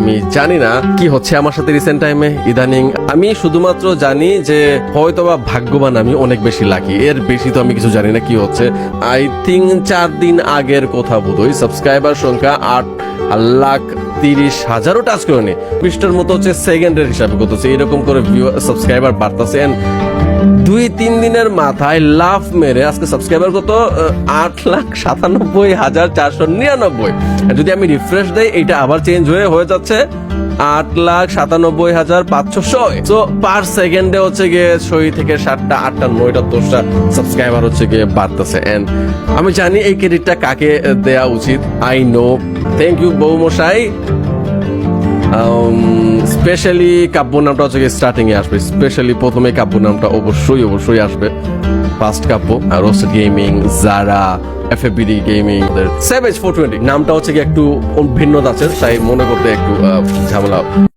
আমি জানি না কি হচ্ছে আমার সাথে রিসেন্ট টাইমে ইদানিং। আমি শুধুমাত্র জানি যে হয়তোবা ভাগ্যবান, আমি অনেক বেশি লাকি, এর বেশি তো আমি কিছু জানি না কি হচ্ছে। আই থিঙ্ক 4 দিন আগের কথা বোধহয় সাবস্ক্রাইবার সংখ্যা 8,30,000ও টাচ করেনি। পৃষ্ঠার মতো হচ্ছে সেকেন্ডের হিসাবে করতেছে, এরকম করে সাবস্ক্রাইবার বাড়তেছে। 2-3 দিনের মাথায় লাভ মেরে আজকে সাবস্ক্রাইবার কত 8,97,499। যদি আমি রিফ্রেশ দেই এটা আবার চেঞ্জ হয়ে যাচ্ছে 8,97,500। তো পার সেকেন্ডে হচ্ছে গিয়ে 6 থেকে 7টা 8টা 9টা 10টা সাবস্ক্রাইবার হচ্ছে গিয়ে বাড়তেছে। এন্ড আমি জানি এই ক্রেডিটটা কাকে দেয়া উচিত। আই নো, থ্যাংক ইউ বৌমশাই। স্পেশালি কাব্য নামটা হচ্ছে স্টার্টিং এ আসবে, স্পেশালি প্রথমে কাব্য নামটা অবশ্যই আসবে। ফার্স্ট কাব্য, রোস্টেড গেমিং, জারা, এফএফবিডি গেমিং, সেভেজ 420 নামটা হচ্ছে কি একটু ভিন্নতা আছে, তাই মনে করতে একটু ঝামেলা।